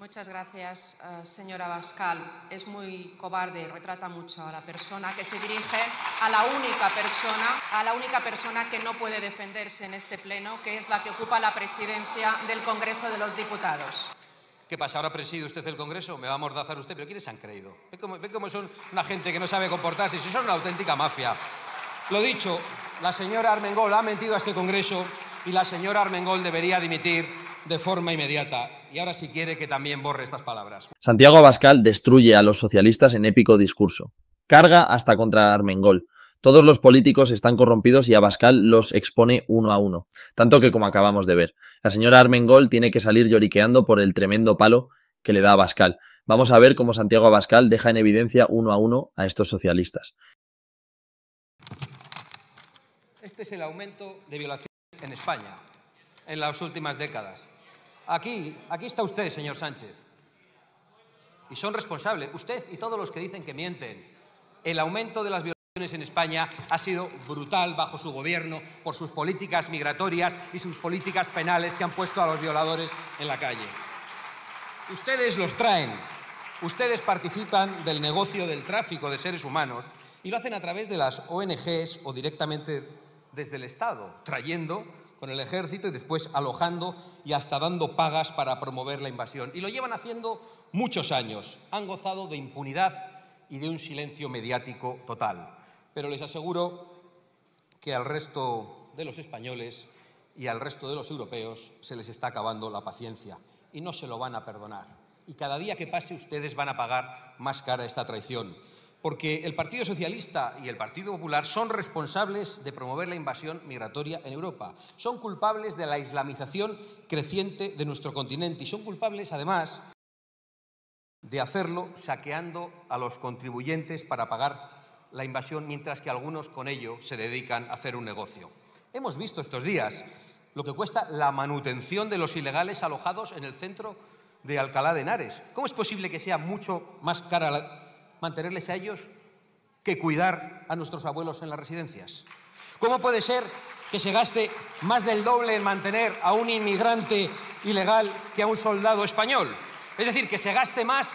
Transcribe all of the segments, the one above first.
Muchas gracias, señora Abascal. Es muy cobarde y retrata mucho a la persona que se dirige a la única persona que no puede defenderse en este pleno, que es la que ocupa la presidencia del Congreso de los Diputados. ¿Qué pasa? ¿Ahora preside usted el Congreso? ¿Me va a amordazar usted? ¿Pero quiénes se han creído? ¿Ve cómo son una gente que no sabe comportarse? Si son una auténtica mafia. Lo dicho, la señora Armengol ha mentido a este Congreso y la señora Armengol debería dimitir de forma inmediata. Y ahora si quiere que también borre estas palabras. Santiago Abascal destruye a los socialistas en épico discurso. Carga hasta contra Armengol. Todos los políticos están corrompidos y Abascal los expone uno a uno, tanto que como acabamos de ver. La señora Armengol tiene que salir lloriqueando por el tremendo palo que le da Abascal. Vamos a ver cómo Santiago Abascal deja en evidencia uno a uno a estos socialistas. Este es el aumento de violaciones en España en las últimas décadas. Aquí está usted, señor Sánchez. Y son responsables, usted y todos los que dicen que mienten. El aumento de las violaciones en España ha sido brutal bajo su gobierno por sus políticas migratorias y sus políticas penales que han puesto a los violadores en la calle. Ustedes los traen, ustedes participan del negocio del tráfico de seres humanos y lo hacen a través de las ONGs o directamente desde el Estado, trayendo con el ejército y después alojando y hasta dando pagas para promover la invasión. Y lo llevan haciendo muchos años. Han gozado de impunidad y de un silencio mediático total. Pero les aseguro que al resto de los españoles y al resto de los europeos se les está acabando la paciencia y no se lo van a perdonar. Y cada día que pase ustedes van a pagar más cara esta traición. Porque el Partido Socialista y el Partido Popular son responsables de promover la invasión migratoria en Europa. Son culpables de la islamización creciente de nuestro continente y son culpables, además, de hacerlo saqueando a los contribuyentes para pagar la invasión, mientras que algunos con ello se dedican a hacer un negocio. Hemos visto estos días lo que cuesta la manutención de los ilegales alojados en el centro de Alcalá de Henares. ¿Cómo es posible que sea mucho más cara mantenerles a ellos que cuidar a nuestros abuelos en las residencias? ¿Cómo puede ser que se gaste más del doble en mantener a un inmigrante ilegal que a un soldado español? Es decir, que se gaste más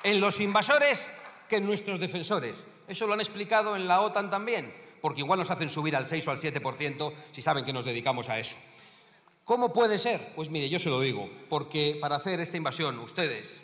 en los invasores que en nuestros defensores. Eso lo han explicado en la OTAN también, porque igual nos hacen subir al 6 o al 7% si saben que nos dedicamos a eso. ¿Cómo puede ser? Pues mire, yo se lo digo, porque para hacer esta invasión ustedes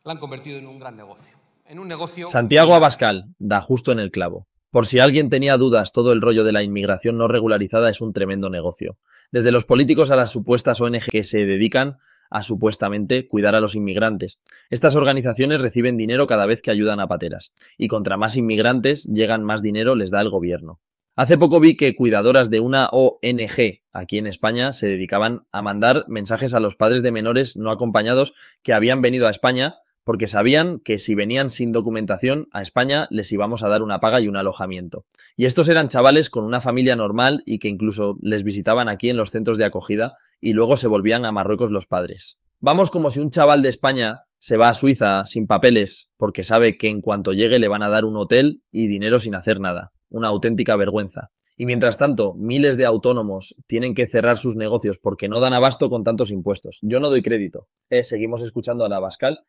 la han convertido en un gran negocio. En un negocio... Santiago Abascal da justo en el clavo. Por si alguien tenía dudas, todo el rollo de la inmigración no regularizada es un tremendo negocio. Desde los políticos a las supuestas ONG que se dedican a supuestamente cuidar a los inmigrantes. Estas organizaciones reciben dinero cada vez que ayudan a pateras. Y contra más inmigrantes llegan, más dinero les da el gobierno. Hace poco vi que cuidadoras de una ONG aquí en España se dedicaban a mandar mensajes a los padres de menores no acompañados que habían venido a España porque sabían que si venían sin documentación a España les íbamos a dar una paga y un alojamiento. Y estos eran chavales con una familia normal y que incluso les visitaban aquí en los centros de acogida y luego se volvían a Marruecos los padres. Vamos como si un chaval de España se va a Suiza sin papeles porque sabe que en cuanto llegue le van a dar un hotel y dinero sin hacer nada. Una auténtica vergüenza. Y mientras tanto, miles de autónomos tienen que cerrar sus negocios porque no dan abasto con tantos impuestos. Yo no doy crédito. Seguimos escuchando a la Abascal.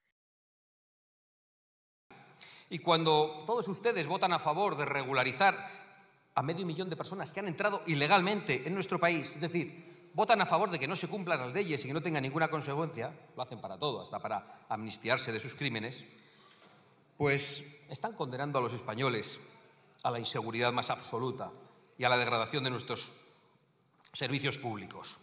Y cuando todos ustedes votan a favor de regularizar a 500.000 de personas que han entrado ilegalmente en nuestro país, es decir, votan a favor de que no se cumplan las leyes y que no tengan ninguna consecuencia, lo hacen para todo, hasta para amnistiarse de sus crímenes, pues están condenando a los españoles a la inseguridad más absoluta y a la degradación de nuestros servicios públicos.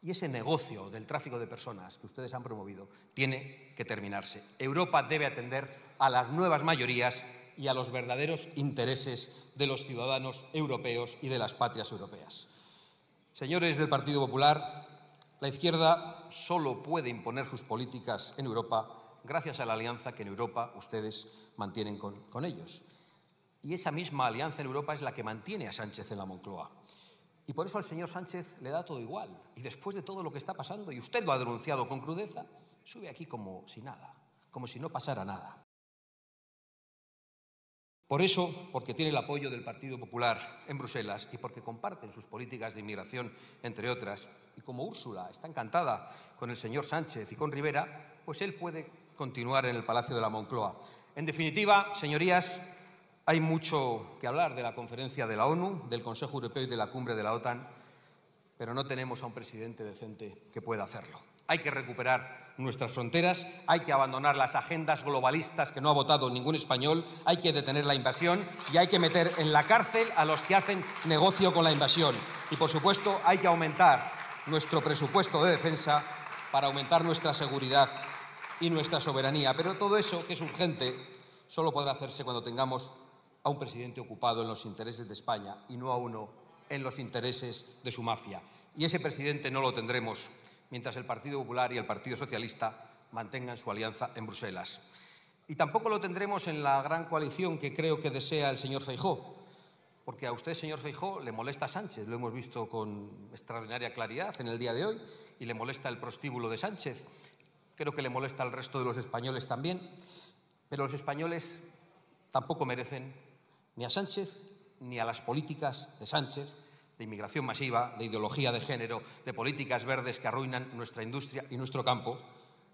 Y ese negocio del tráfico de personas que ustedes han promovido tiene que terminarse. Europa debe atender a las nuevas mayorías y a los verdaderos intereses de los ciudadanos europeos y de las patrias europeas. Señores del Partido Popular, la izquierda solo puede imponer sus políticas en Europa gracias a la alianza que en Europa ustedes mantienen con ellos. Y esa misma alianza en Europa es la que mantiene a Sánchez en la Moncloa. Y por eso al señor Sánchez le da todo igual. Y después de todo lo que está pasando, y usted lo ha denunciado con crudeza, sube aquí como si nada, como si no pasara nada. Por eso, porque tiene el apoyo del Partido Popular en Bruselas y porque comparten sus políticas de inmigración, entre otras, y como Úrsula está encantada con el señor Sánchez y con Rivera, pues él puede continuar en el Palacio de la Moncloa. En definitiva, señorías, hay mucho que hablar de la conferencia de la ONU, del Consejo Europeo y de la cumbre de la OTAN, pero no tenemos a un presidente decente que pueda hacerlo. Hay que recuperar nuestras fronteras, hay que abandonar las agendas globalistas que no ha votado ningún español, hay que detener la invasión y hay que meter en la cárcel a los que hacen negocio con la invasión. Y, por supuesto, hay que aumentar nuestro presupuesto de defensa para aumentar nuestra seguridad y nuestra soberanía. Pero todo eso, que es urgente, solo podrá hacerse cuando tengamos a un presidente ocupado en los intereses de España y no a uno en los intereses de su mafia. Y ese presidente no lo tendremos mientras el Partido Popular y el Partido Socialista mantengan su alianza en Bruselas. Y tampoco lo tendremos en la gran coalición que creo que desea el señor Feijóo, porque a usted, señor Feijóo, le molesta Sánchez, lo hemos visto con extraordinaria claridad en el día de hoy, y le molesta el prostíbulo de Sánchez. Creo que le molesta al resto de los españoles también, pero los españoles tampoco merecen ni a Sánchez ni a las políticas de Sánchez, de inmigración masiva, de ideología de género, de políticas verdes que arruinan nuestra industria y nuestro campo,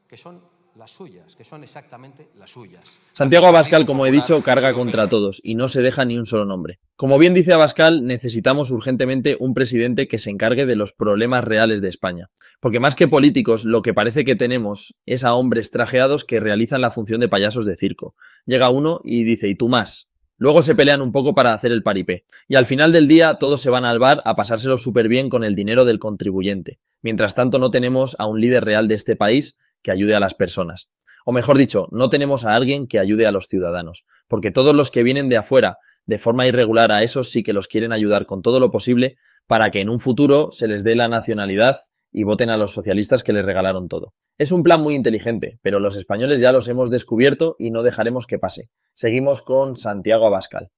que son las suyas, que son exactamente las suyas. Santiago Abascal, como he dicho, carga contra todos y no se deja ni un solo nombre. Como bien dice Abascal, necesitamos urgentemente un presidente que se encargue de los problemas reales de España. Porque más que políticos, lo que parece que tenemos es a hombres trajeados que realizan la función de payasos de circo. Llega uno y dice, ¿y tú más? Luego se pelean un poco para hacer el paripé. Y al final del día todos se van al bar a pasárselo súper bien con el dinero del contribuyente. Mientras tanto no tenemos a un líder real de este país que ayude a las personas. O mejor dicho, no tenemos a alguien que ayude a los ciudadanos. Porque todos los que vienen de afuera de forma irregular, a esos sí que los quieren ayudar con todo lo posible para que en un futuro se les dé la nacionalidad y voten a los socialistas que les regalaron todo. Es un plan muy inteligente, pero los españoles ya los hemos descubierto y no dejaremos que pase. Seguimos con Santiago Abascal.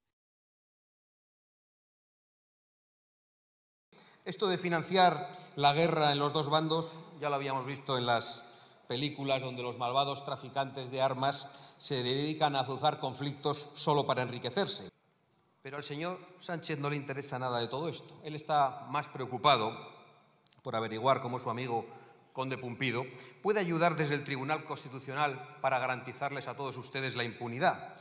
Esto de financiar la guerra en los dos bandos ya lo habíamos visto en las películas donde los malvados traficantes de armas se dedican a azuzar conflictos solo para enriquecerse. Pero al señor Sánchez no le interesa nada de todo esto. Él está más preocupado por averiguar cómo su amigo Conde Pumpido puede ayudar desde el Tribunal Constitucional para garantizarles a todos ustedes la impunidad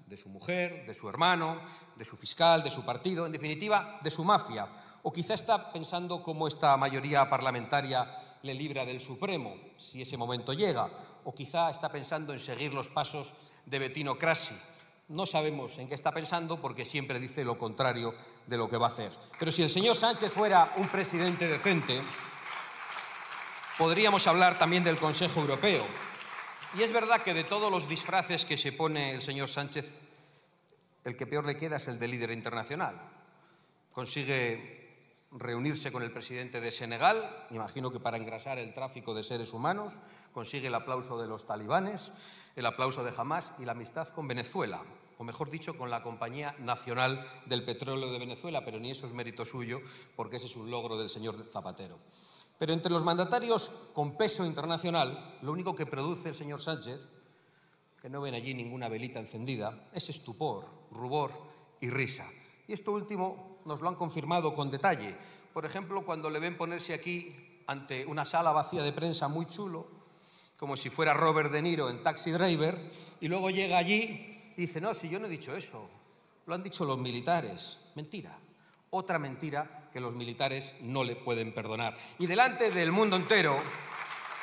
de su mujer, de su hermano, de su fiscal, de su partido, en definitiva, de su mafia. O quizá está pensando cómo esta mayoría parlamentaria le libra del Supremo, si ese momento llega. O quizá está pensando en seguir los pasos de Bettino Craxi. No sabemos en qué está pensando porque siempre dice lo contrario de lo que va a hacer. Pero si el señor Sánchez fuera un presidente decente, podríamos hablar también del Consejo Europeo. Y es verdad que de todos los disfraces que se pone el señor Sánchez, el que peor le queda es el de líder internacional. Consigue reunirse con el presidente de Senegal, imagino que para engrasar el tráfico de seres humanos, consigue el aplauso de los talibanes, el aplauso de Hamás y la amistad con Venezuela, o mejor dicho, con la Compañía Nacional del Petróleo de Venezuela, pero ni eso es mérito suyo, porque ese es un logro del señor Zapatero. Pero entre los mandatarios con peso internacional, lo único que produce el señor Sánchez, que no ven allí ninguna velita encendida, es estupor, rubor y risa. Y esto último nos lo han confirmado con detalle. Por ejemplo, cuando le ven ponerse aquí ante una sala vacía de prensa muy chulo, como si fuera Robert De Niro en Taxi Driver, y luego llega allí y dice, no, si yo no he dicho eso, lo han dicho los militares. Mentira. Otra mentira que los militares no le pueden perdonar. Y delante del mundo entero,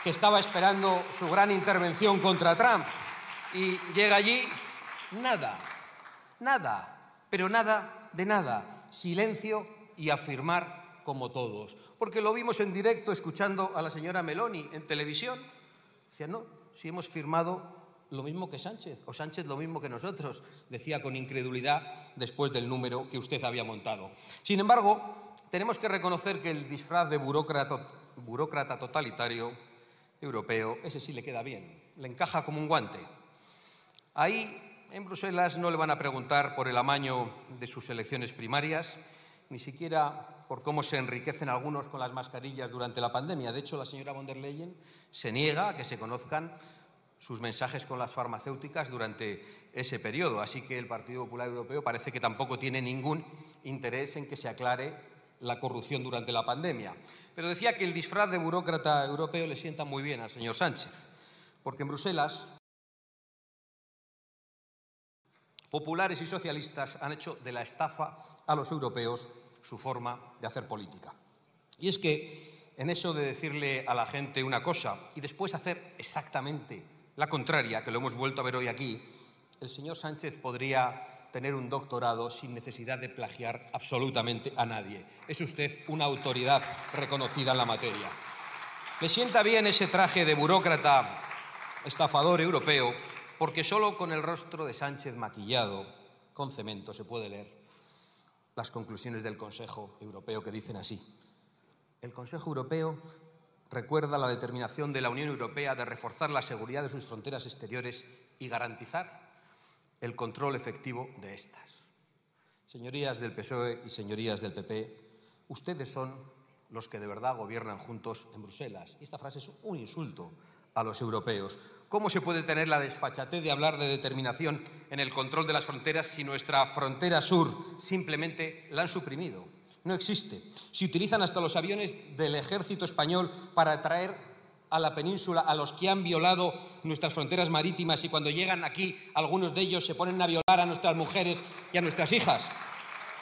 que estaba esperando su gran intervención contra Trump, y llega allí, nada, pero nada de nada. Silencio y afirmar como todos. Porque lo vimos en directo escuchando a la señora Meloni en televisión. Decía, no, si hemos firmado lo mismo que Sánchez, o Sánchez lo mismo que nosotros, decía con incredulidad después del número que usted había montado. Sin embargo, tenemos que reconocer que el disfraz de burócrata totalitario europeo, ese sí le queda bien, le encaja como un guante. Ahí, en Bruselas, no le van a preguntar por el amaño de sus elecciones primarias, ni siquiera por cómo se enriquecen algunos con las mascarillas durante la pandemia. De hecho, la señora von der Leyen se niega a que se conozcan sus mensajes con las farmacéuticas durante ese periodo. Así que el Partido Popular Europeo parece que tampoco tiene ningún interés en que se aclare la corrupción durante la pandemia. Pero decía que el disfraz de burócrata europeo le sienta muy bien al señor Sánchez, porque en Bruselas populares y socialistas han hecho de la estafa a los europeos su forma de hacer política. Y es que en eso de decirle a la gente una cosa y después hacer exactamente la contraria, que lo hemos vuelto a ver hoy aquí, el señor Sánchez podría tener un doctorado sin necesidad de plagiar absolutamente a nadie. Es usted una autoridad reconocida en la materia. Le sienta bien ese traje de burócrata estafador europeo, porque solo con el rostro de Sánchez maquillado con cemento se puede leer las conclusiones del Consejo Europeo, que dicen así: el Consejo Europeo recuerda la determinación de la Unión Europea de reforzar la seguridad de sus fronteras exteriores y garantizar el control efectivo de estas. Señorías del PSOE y señorías del PP, ustedes son los que de verdad gobiernan juntos en Bruselas. Y esta frase es un insulto a los europeos. ¿Cómo se puede tener la desfachatez de hablar de determinación en el control de las fronteras si nuestra frontera sur simplemente la han suprimido? No existe. Si utilizan hasta los aviones del ejército español para traer a la península a los que han violado nuestras fronteras marítimas, y cuando llegan aquí algunos de ellos se ponen a violar a nuestras mujeres y a nuestras hijas.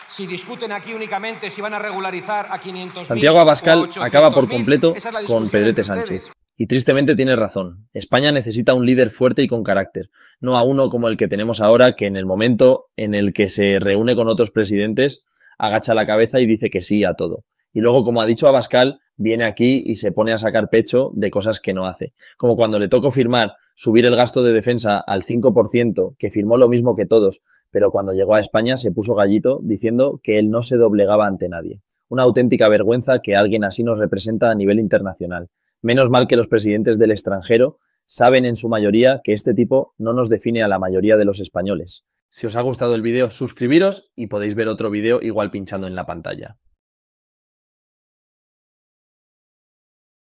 Si discuten aquí únicamente si van a regularizar a 500.000 Santiago Abascal acaba por 800.000, completo esa es la con discusión Pedrete entre ustedes. Sánchez. Y tristemente tiene razón. España necesita un líder fuerte y con carácter, no a uno como el que tenemos ahora, que en el momento en el que se reúne con otros presidentes agacha la cabeza y dice que sí a todo. Y luego, como ha dicho Abascal, viene aquí y se pone a sacar pecho de cosas que no hace. Como cuando le tocó firmar subir el gasto de defensa al 5%, que firmó lo mismo que todos, pero cuando llegó a España se puso gallito diciendo que él no se doblegaba ante nadie. Una auténtica vergüenza que alguien así nos representa a nivel internacional. Menos mal que los presidentes del extranjero saben en su mayoría que este tipo no nos define a la mayoría de los españoles. Si os ha gustado el vídeo, suscribiros y podéis ver otro vídeo igual pinchando en la pantalla.